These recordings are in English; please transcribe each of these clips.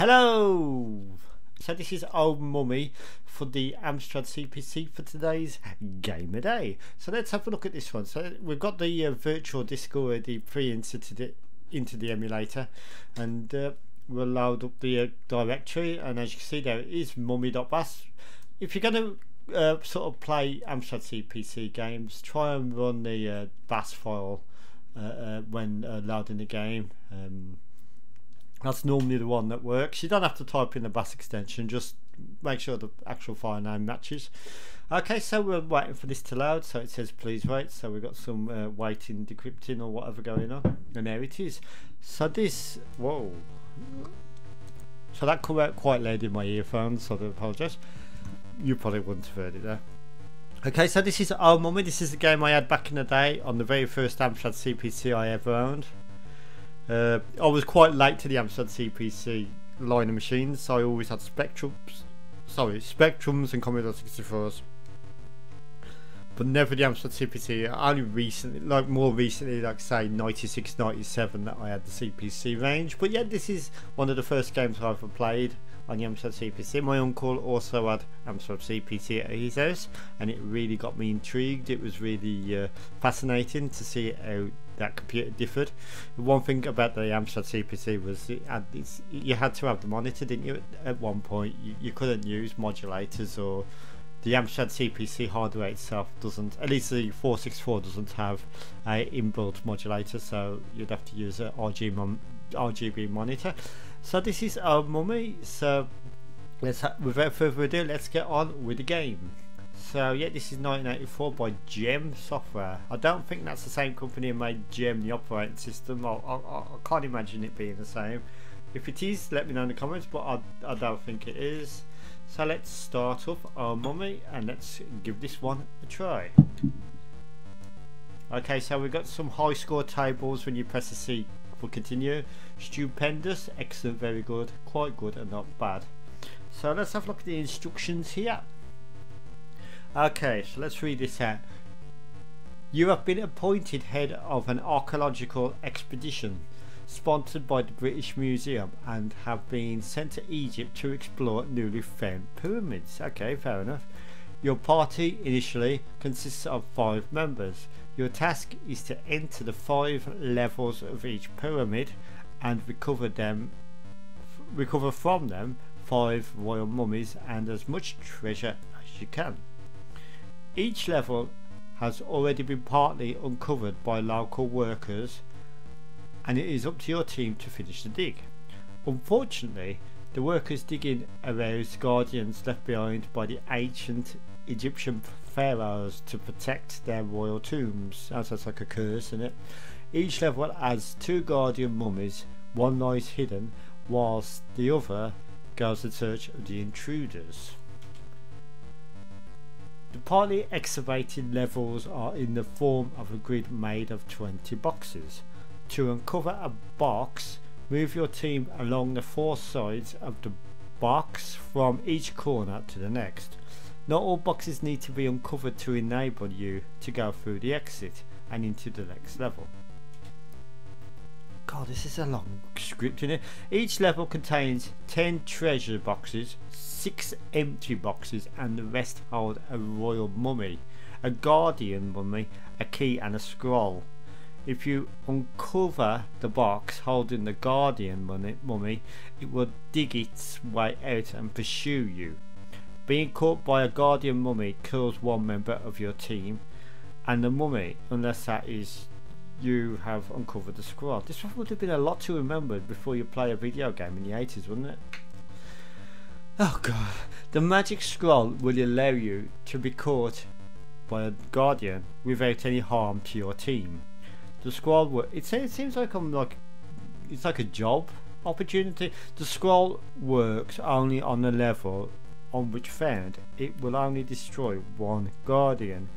Hello! So this is Old Mummy for the Amstrad CPC for today's Game of Day. So let's have a look at this one. So we've got the virtual disk already pre-inserted into the emulator, and we'll load up the directory, and as you can see there it is mummy.bas. If you're going to sort of play Amstrad CPC games, try and run the BAS file when loading the game. That's normally the one that works. You don't have to type in the BAS extension, just make sure the actual file name matches. Okay, so we're waiting for this to load, so it says please wait, so we've got some waiting, decrypting or whatever going on, and there it is. So this, whoa, so that come out quite loud in my earphones, so I do apologise. You probably wouldn't have heard it there. Okay, so this is Old Mummy. This is the game I had back in the day on the very first Amstrad CPC I ever owned. I was quite late to the Amstrad CPC line of machines, so I always had Spectrums and Commodore 64s, but never the Amstrad CPC. Only recently, more recently, like say 96, 97, that I had the CPC range. But yeah, this is one of the first games I ever played on the Amstrad CPC. My uncle also had Amstrad CPC at his house, and it really got me intrigued. It was really fascinating to see how that computer differed. The one thing about the Amstrad CPC was you had to have the monitor, didn't you? At one point you couldn't use modulators, or the Amstrad CPC hardware itself doesn't, at least the 464 doesn't have a inbuilt modulator, so you'd have to use an RGB monitor. So this is Old Mummy, so without further ado, let's get on with the game. So yeah, this is 1984 by Gem Software. I don't think that's the same company who made Gem, the operating system. I can't imagine it being the same. If it is, let me know in the comments, but I don't think it is. So let's start off Old Mummy and let's give this one a try. Okay, so we've got some high score tables when you press the C for continue. Stupendous, excellent, very good, quite good, and not bad. So let's have a look at the instructions here. Okay, so let's read this out. You have been appointed head of an archaeological expedition sponsored by the British Museum and have been sent to Egypt to explore newly found pyramids. Okay, fair enough. Your party initially consists of 5 members. Your task is to enter the 5 levels of each pyramid and recover from them 5 royal mummies and as much treasure as you can. Each level has already been partly uncovered by local workers, and it is up to your team to finish the dig. Unfortunately, the workers digging arouse guardians left behind by the ancient Egyptian pharaohs to protect their royal tombs. Sounds like a curse, isn't it? Each level has 2 guardian mummies. One lies hidden, whilst the other goes in search of the intruders. The partly excavated levels are in the form of a grid made of 20 boxes. To uncover a box, move your team along the 4 sides of the box from each corner to the next. Not all boxes need to be uncovered to enable you to go through the exit and into the next level. God, this is a long script in it. Each level contains 10 treasure boxes, 6 empty boxes, and the rest hold a royal mummy, a guardian mummy, a key and a scroll. If you uncover the box holding the guardian mummy, it will dig its way out and pursue you. Being caught by a guardian mummy kills 1 member of your team and the mummy, unless that is you have uncovered the scroll. This would have been a lot to remember before you play a video game in the 80s, wouldn't it? Oh god. The magic scroll will allow you to be caught by a guardian without any harm to your team. The scroll it seems like it's like a job opportunity. The scroll works only on the level on which found. It will only destroy 1 guardian.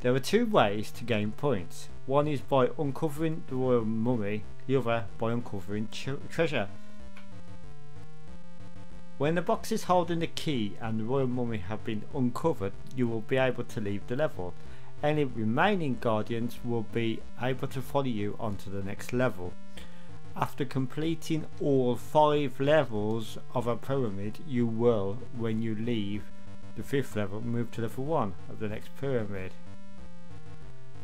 There are 2 ways to gain points. One is by uncovering the royal mummy, the other by uncovering treasure. When the boxes holding the key and the royal mummy have been uncovered, you will be able to leave the level. Any remaining guardians will be able to follow you onto the next level. After completing all 5 levels of a pyramid, you will, when you leave the 5th level, move to level 1 of the next pyramid.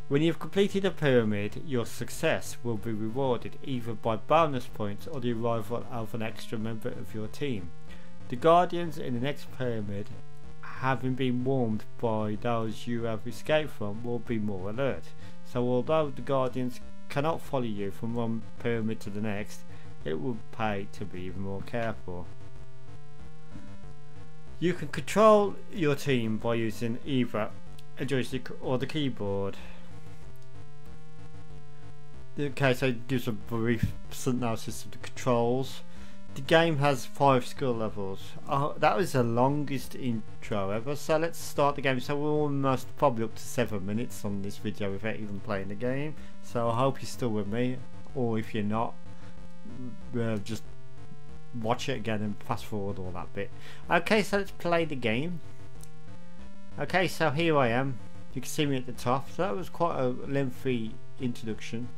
When you've completed a pyramid, your success will be rewarded either by bonus points or the arrival of an extra member of your team. The guardians in the next pyramid, having been warned by those you have escaped from, will be more alert. So although the guardians cannot follow you from one pyramid to the next, it will pay to be even more careful. You can control your team by using either a joystick or the keyboard. Okay, so it gives a brief analysis of the controls. The game has 5 skill levels. Oh, that was the longest intro ever. So let's start the game. So we're almost probably up to 7 minutes on this video without even playing the game. So I hope you're still with me, or if you're not, just watch it again and fast forward all that bit. Okay, so let's play the game. Okay, so here I am. You can see me at the top. So that was quite a lengthy introduction.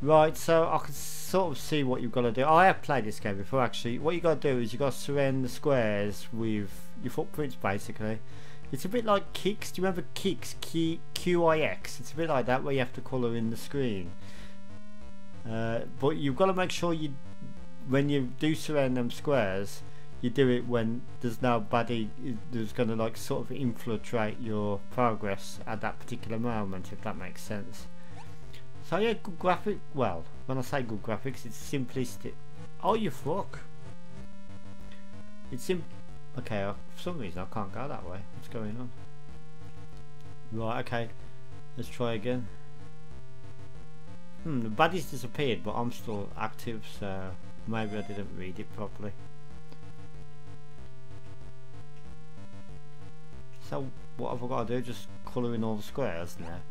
Right, so I can sort of see what you've got to do. I have played this game before actually. What you got to do is you got to surround the squares with your footprints basically. It's a bit like Kix. Do you remember Kix? QIX. It's a bit like that where you have to colour in the screen. But you've got to make sure you, when you do surround them squares, you do it when there's nobody who's going to like sort of infiltrate your progress at that particular moment, if that makes sense. So yeah, good graphic. Well, when I say good graphics, it's simplistic. Oh, you fuck! It's okay. For some reason, I can't go that way. What's going on? Right. Okay. Let's try again. The baddies disappeared, but I'm still active, so maybe I didn't read it properly. So what have I got to do? Just colour in all the squares now.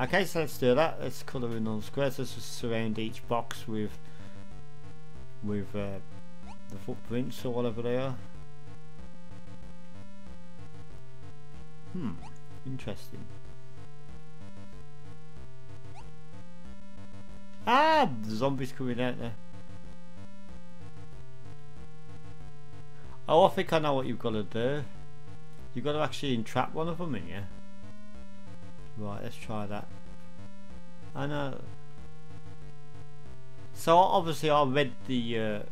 Okay, so let's do that. Let's colour in all the squares. Let's just surround each box with the footprints or whatever they are. Interesting. Ah, the zombies coming out there. Oh, I think I know what you've got to do. You've got to actually entrap one of them in you. Right, let's try that. I know. So obviously I read the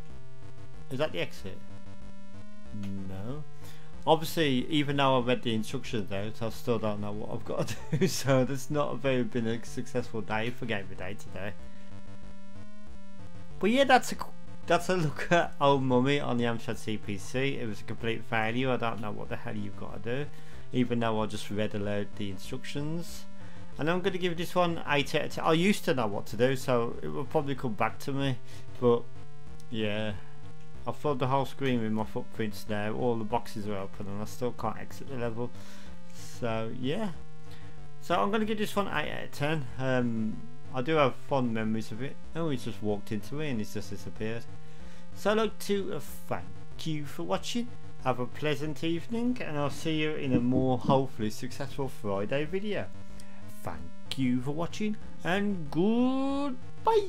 is that the exit? No. Obviously, even though I read the instructions out, I still don't know what I've got to do. So that's not been a successful day for Gamer Day today. But yeah, that's a look at Old Mummy on the Amstrad CPC. It was a complete failure. I don't know what the hell you've got to do, even though I just read aloud the instructions. And I'm going to give this one 8 out of 10. I used to know what to do, so it will probably come back to me. But yeah, I've filled the whole screen with my footprints now. All the boxes are open and I still can't exit the level. So yeah, so I'm going to give this one 8 out of 10. I do have fond memories of it. Oh, he's just walked into me and he's just disappeared. So I'd like to thank you for watching. Have a pleasant evening, and I'll see you in a more hopefully successful Friday video. Thank you for watching, and goodbye.